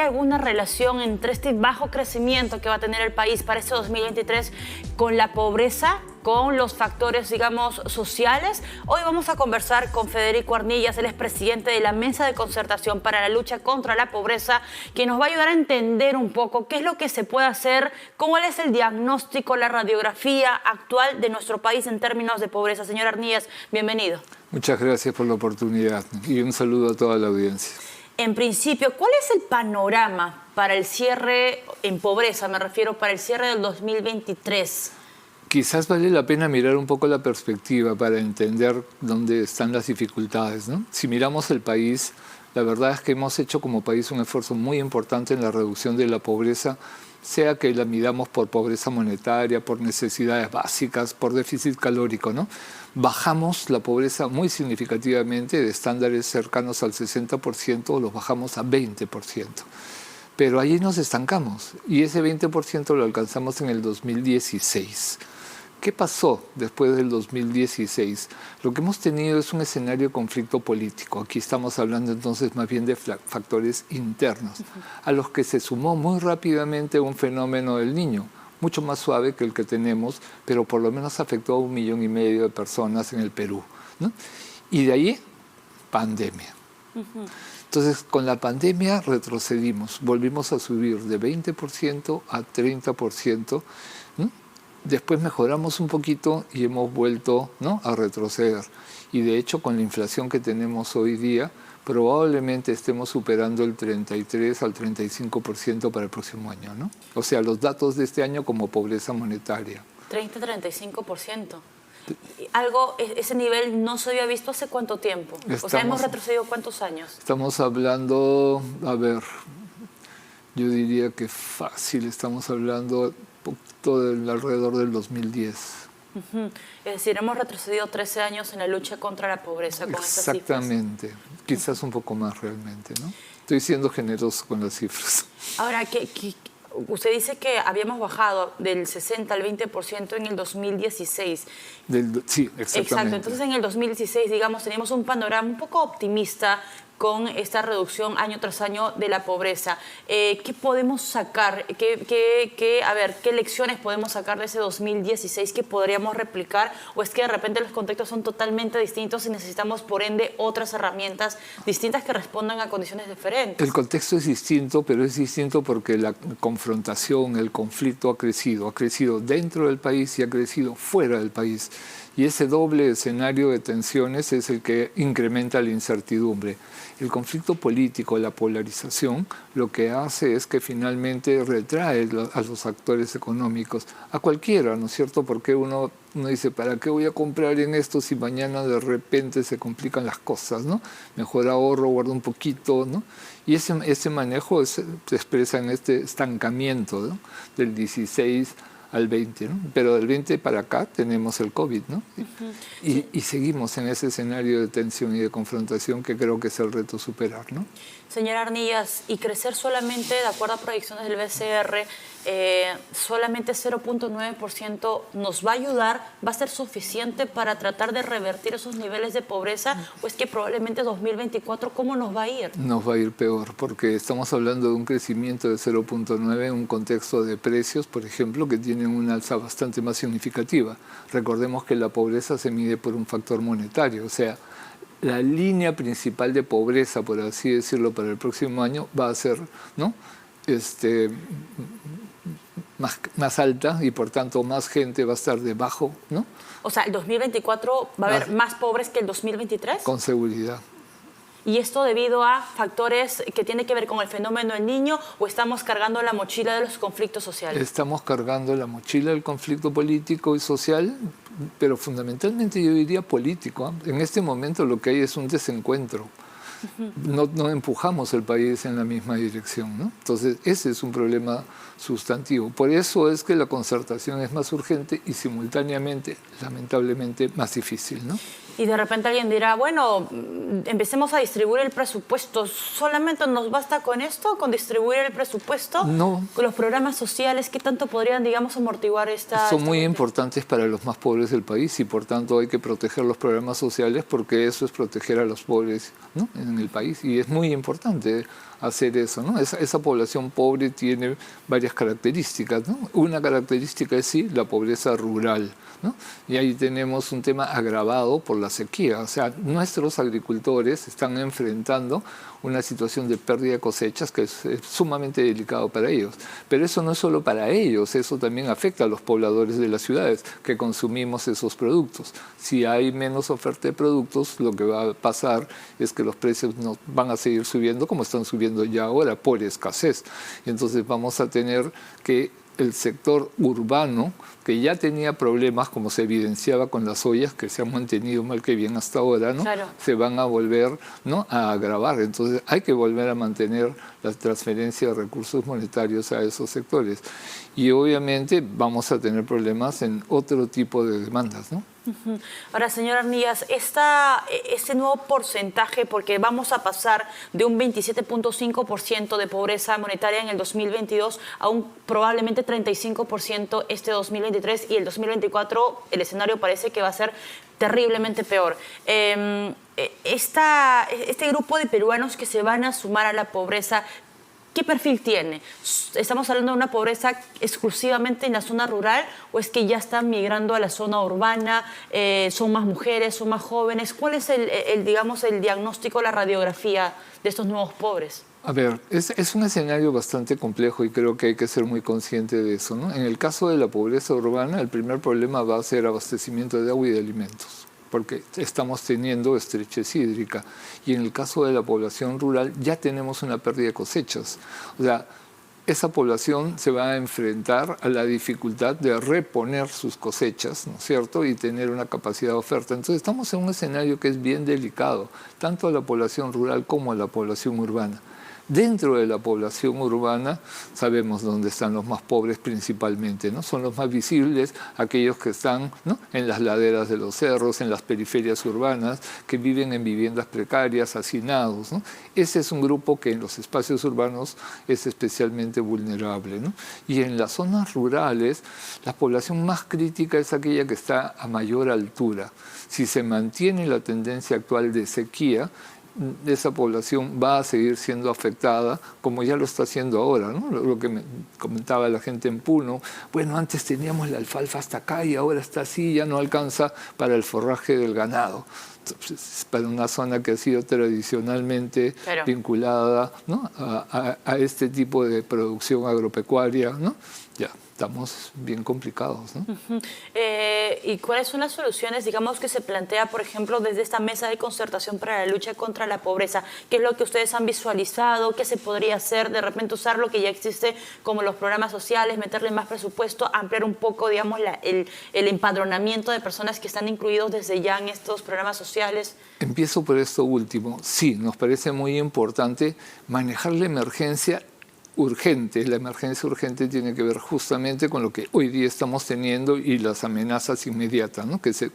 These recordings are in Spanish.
alguna relación entre este bajo crecimiento que va a tener el país para este 2023 con la pobreza, con los factores, digamos, sociales? Hoy vamos a conversar con Federico Arnillas, él es presidente de la Mesa de Concertación para la Lucha contra la Pobreza, que nos va a ayudar a entender un poco qué es lo que se puede hacer, cuál es el diagnóstico, la radiografía actual de nuestro país en términos de pobreza. Señor Arnillas, bienvenido. Muchas gracias por la oportunidad y un saludo a toda la audiencia. En principio, ¿cuál es el panorama para el cierre en pobreza? Me refiero para el cierre del 2023. Quizás vale la pena mirar un poco la perspectiva para entender dónde están las dificultades, ¿no? Si miramos el país, la verdad es que hemos hecho como país un esfuerzo muy importante en la reducción de la pobreza, sea que la midamos por pobreza monetaria, por necesidades básicas, por déficit calórico, ¿no? Bajamos la pobreza muy significativamente, de estándares cercanos al 60%, los bajamos a 20%. Pero allí nos estancamos y ese 20% lo alcanzamos en el 2016. ¿Qué pasó después del 2016? Lo que hemos tenido es un escenario de conflicto político. Aquí estamos hablando entonces más bien de factores internos, a los que se sumó muy rápidamente un fenómeno del Niño, mucho más suave que el que tenemos, pero por lo menos afectó a 1,5 millones de personas en el Perú, ¿no? Y de ahí, pandemia. Entonces, con la pandemia retrocedimos, volvimos a subir de 20% a 30%, ¿no? Después mejoramos un poquito y hemos vuelto, ¿no?, a retroceder. Y de hecho, con la inflación que tenemos hoy día, probablemente estemos superando el 33 al 35% para el próximo año, ¿no? O sea, los datos de este año como pobreza monetaria. 30-35%. Ese nivel no se había visto ¿hace cuánto tiempo? O sea, ¿hemos retrocedido cuántos años? Estamos hablando, a ver, yo diría que fácil, estamos hablando alrededor del 2010. Es decir, hemos retrocedido 13 años en la lucha contra la pobreza con estas cifras. Exactamente, quizás un poco más realmente, ¿no? Estoy siendo generoso con las cifras. Ahora, usted dice que habíamos bajado del 60 al 20% en el 2016. Sí, exactamente. Exacto, entonces en el 2016, digamos, teníamos un panorama un poco optimista con esta reducción año tras año de la pobreza. ¿Qué podemos sacar? ¿Qué lecciones podemos sacar de ese 2016 que podríamos replicar? ¿O es que de repente los contextos son totalmente distintos y necesitamos, por ende, otras herramientas distintas que respondan a condiciones diferentes? El contexto es distinto, pero es distinto porque la confrontación, el conflicto ha crecido dentro del país y ha crecido fuera del país. Y ese doble escenario de tensiones es el que incrementa la incertidumbre. El conflicto político, la polarización, lo que hace es que finalmente retrae a los actores económicos, a cualquiera, ¿no es cierto? Porque uno dice, ¿para qué voy a comprar en esto si mañana de repente se complican las cosas, ¿no? Mejor ahorro, guardo un poquito, ¿no? Y ese manejo se expresa en este estancamiento, ¿no?, del 16 al 20, ¿no? Pero del 20 para acá tenemos el COVID, ¿no? Y seguimos en ese escenario de tensión y de confrontación que creo que es el reto superar, ¿no? Señor Arnillas, y crecer solamente, de acuerdo a proyecciones del BCR, solamente 0.9% nos va a ayudar, va a ser suficiente para tratar de revertir esos niveles de pobreza, o es que probablemente 2024, ¿cómo nos va a ir? Nos va a ir peor, porque estamos hablando de un crecimiento de 0.9 en un contexto de precios, por ejemplo, que tienen una alza bastante más significativa. Recordemos que la pobreza se mide por un factor monetario, o sea, la línea principal de pobreza, por así decirlo, para el próximo año va a ser, ¿no?, más alta y por tanto más gente va a estar debajo, ¿no? O sea, ¿el 2024 va a haber más pobres que el 2023? Con seguridad. ¿Y esto debido a factores que tienen que ver con el fenómeno del Niño o estamos cargando la mochila de los conflictos sociales? Estamos cargando la mochila del conflicto político y social, pero fundamentalmente yo diría político. En este momento lo que hay es un desencuentro. No empujamos el país en la misma dirección, ¿no? Entonces, ese es un problema sustantivo. Por eso es que la concertación es más urgente y simultáneamente, lamentablemente, más difícil, ¿no? Y de repente alguien dirá, bueno, empecemos a distribuir el presupuesto. ¿Solamente nos basta con esto, con distribuir el presupuesto? No. Con los programas sociales, ¿qué tanto podrían, digamos, amortiguar esta... Son muy importantes para los más pobres del país y por tanto hay que proteger los programas sociales porque eso es proteger a los pobres, ¿no?, en el país. Y es muy importante hacer eso, ¿no? Esa población pobre tiene varias características, ¿no? Una característica es sí la pobreza rural, ¿no? Y ahí tenemos un tema agravado por la sequía. O sea, nuestros agricultores están enfrentando una situación de pérdida de cosechas que es sumamente delicado para ellos. Pero eso no es solo para ellos, eso también afecta a los pobladores de las ciudades que consumimos esos productos. Si hay menos oferta de productos, lo que va a pasar es que los precios no van a seguir subiendo como están subiendo ya ahora por escasez. Y entonces vamos a tener que el sector urbano, que ya tenía problemas, como se evidenciaba con las ollas, que se han mantenido mal que bien hasta ahora, ¿no? Claro. Se van a volver, ¿no?, a agravar. Entonces hay que volver a mantener la transferencia de recursos monetarios a esos sectores. Y obviamente vamos a tener problemas en otro tipo de demandas, ¿no? Ahora, señor Arnillas, este nuevo porcentaje, porque vamos a pasar de un 27.5% de pobreza monetaria en el 2022 a un probablemente 35% este 2023, y el 2024 el escenario parece que va a ser terriblemente peor. Este grupo de peruanos que se van a sumar a la pobreza, ¿qué perfil tiene? ¿Estamos hablando de una pobreza exclusivamente en la zona rural o es que ya están migrando a la zona urbana? ¿Son más mujeres, son más jóvenes? ¿Cuál es digamos, el diagnóstico, la radiografía de estos nuevos pobres? A ver, es un escenario bastante complejo y creo que hay que ser muy consciente de eso, ¿no? En el caso de la pobreza urbana, el primer problema va a ser abastecimiento de agua y de alimentos, porque estamos teniendo estrechez hídrica. Y en el caso de la población rural ya tenemos una pérdida de cosechas. O sea, esa población se va a enfrentar a la dificultad de reponer sus cosechas, ¿no es cierto?, y tener una capacidad de oferta. Entonces estamos en un escenario que es bien delicado, tanto a la población rural como a la población urbana. Dentro de la población urbana sabemos dónde están los más pobres principalmente, ¿no? Son los más visibles, aquellos que están, ¿no?, en las laderas de los cerros, en las periferias urbanas, que viven en viviendas precarias, hacinados, ¿no? Ese es un grupo que en los espacios urbanos es especialmente vulnerable, ¿no? Y en las zonas rurales, la población más crítica es aquella que está a mayor altura. Si se mantiene la tendencia actual de sequía, esa población va a seguir siendo afectada como ya lo está haciendo ahora, ¿no? Lo que me comentaba la gente en Puno, bueno, antes teníamos la alfalfa hasta acá y ahora está así, ya no alcanza para el forraje del ganado. Entonces, para una zona que ha sido tradicionalmente vinculada, ¿no?, a este tipo de producción agropecuaria, ¿no?, ya estamos bien complicados, ¿no? ¿Y cuáles son las soluciones, digamos, que se plantea, por ejemplo, desde esta mesa de concertación para la lucha contra la pobreza? ¿Qué es lo que ustedes han visualizado? ¿Qué se podría hacer? De repente usar lo que ya existe, como los programas sociales, meterle más presupuesto, ampliar un poco, digamos, el empadronamiento de personas que están incluidos desde ya en estos programas sociales. Empiezo por esto último. Sí, nos parece muy importante manejar la emergencia urgente. La emergencia urgente tiene que ver justamente con lo que hoy día estamos teniendo y las amenazas inmediatas, ¿no?, que se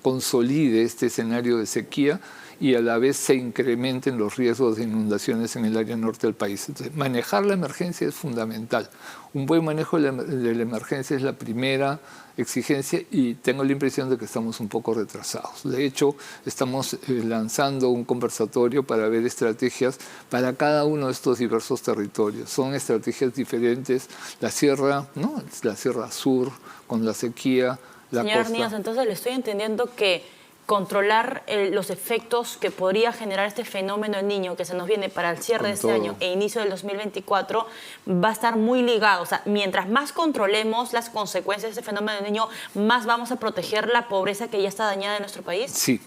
consolide este escenario de sequía y a la vez se incrementen los riesgos de inundaciones en el área norte del país. Entonces, manejar la emergencia es fundamental. Un buen manejo de la emergencia es la primera exigencia y tengo la impresión de que estamos un poco retrasados. De hecho, estamos lanzando un conversatorio para ver estrategias para cada uno de estos diversos territorios. Son estrategias diferentes. La sierra, ¿no?, la sierra sur con la sequía, la costa. Señor Arnillas, entonces le estoy entendiendo que controlar los efectos que podría generar este fenómeno El Niño que se nos viene para el cierre de este año e inicio del 2024 va a estar muy ligado. O sea, mientras más controlemos las consecuencias de este fenómeno El Niño, más vamos a proteger la pobreza que ya está dañada en nuestro país. Sí,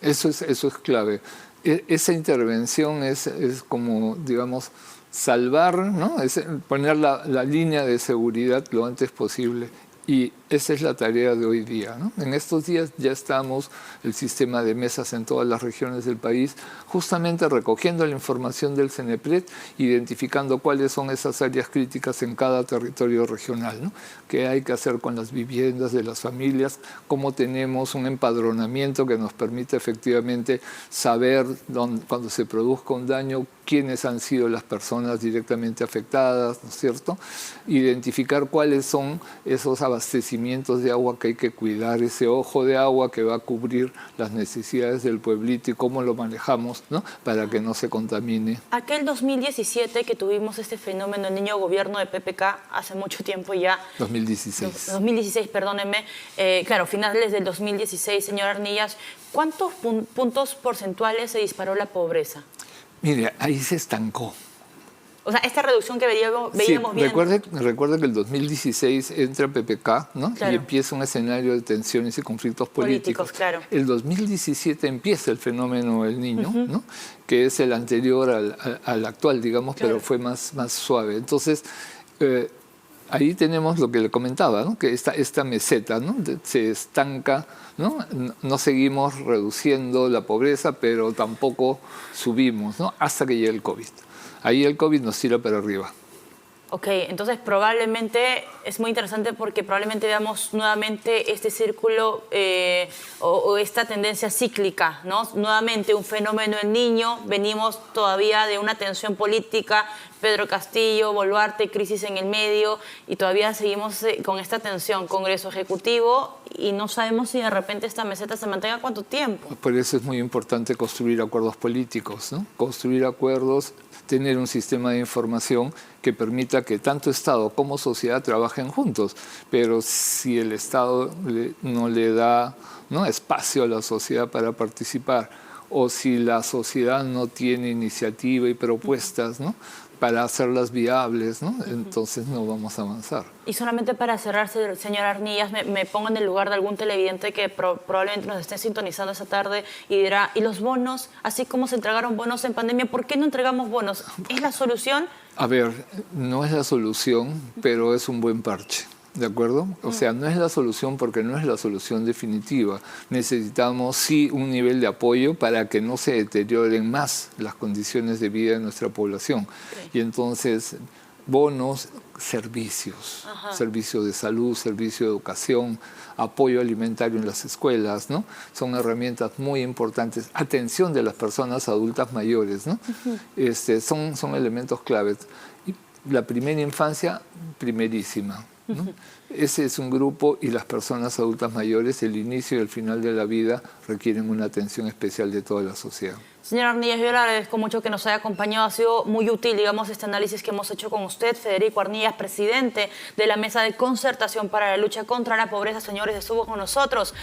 eso es clave. Esa intervención es como, digamos, salvar, ¿no?, es poner la línea de seguridad lo antes posible. Y esa es la tarea de hoy día, ¿no? En estos días ya estamos, el sistema de mesas en todas las regiones del país, justamente recogiendo la información del CENEPRED, identificando cuáles son esas áreas críticas en cada territorio regional, ¿no? Qué hay que hacer con las viviendas de las familias, cómo tenemos un empadronamiento que nos permite efectivamente saber cuando se produzca un daño, quiénes han sido las personas directamente afectadas, ¿no es cierto? Identificar cuáles son esos abastecimientos de agua que hay que cuidar, ese ojo de agua que va a cubrir las necesidades del pueblito y cómo lo manejamos, ¿no? Para que no se contamine. Aquel 2017 que tuvimos este fenómeno del niño gobierno de PPK, hace mucho tiempo ya. 2016. 2016, perdónenme. Claro, finales del 2016, señor Arnillas, ¿cuántos puntos porcentuales se disparó la pobreza? Mire, ahí se estancó. O sea, esta reducción que veíamos Sí, bien. recuerde que el 2016 entra PPK, ¿no? Claro. Y empieza un escenario de tensiones y conflictos políticos. Claro. El 2017 empieza el fenómeno del niño, ¿no? Que es el anterior al actual, digamos, Claro. pero fue más suave. Entonces, ahí tenemos lo que le comentaba, ¿no? Que esta meseta, ¿no? Se estanca, ¿no? No seguimos reduciendo la pobreza, pero tampoco subimos, ¿no? Hasta que llegue el COVID. Ahí el COVID nos tira para arriba. Ok, entonces probablemente es muy interesante porque probablemente veamos nuevamente este círculo o esta tendencia cíclica, ¿no? Nuevamente un fenómeno del niño, venimos todavía de una tensión política, Pedro Castillo, Boluarte, crisis en el medio, y todavía seguimos con esta tensión, Congreso Ejecutivo, y no sabemos si de repente esta meseta se mantenga cuánto tiempo. Por eso es muy importante construir acuerdos políticos, ¿no? Construir acuerdos, tener un sistema de información que permita que tanto Estado como sociedad trabajen juntos. Pero si el Estado no le da, ¿no?, espacio a la sociedad para participar, o si la sociedad no tiene iniciativa y propuestas, ¿no?, para hacerlas viables, ¿no?, entonces no vamos a avanzar. Y solamente para cerrar, señor Arnillas, me pongo en el lugar de algún televidente que probablemente nos esté sintonizando esta tarde y dirá, ¿y los bonos? Así como se entregaron bonos en pandemia, ¿por qué no entregamos bonos? ¿Es la solución? A ver, no es la solución, pero es un buen parche. ¿De acuerdo? O sea, no es la solución porque no es la solución definitiva. Necesitamos sí un nivel de apoyo para que no se deterioren más las condiciones de vida de nuestra población. Okay. Y entonces, bonos, servicios, servicios de salud, servicio de educación, apoyo alimentario en las escuelas, ¿no? Son herramientas muy importantes. Atención de las personas adultas mayores, ¿no? Son elementos claves. Y la primera infancia, primerísima, ¿no? Ese es un grupo, y las personas adultas mayores, el inicio y el final de la vida, requieren una atención especial de toda la sociedad. Señor Arnillas, yo le agradezco mucho que nos haya acompañado. Ha sido muy útil, digamos, este análisis que hemos hecho con usted. Federico Arnillas, presidente de la Mesa de Concertación para la Lucha contra la Pobreza. Señores, estuvo con nosotros.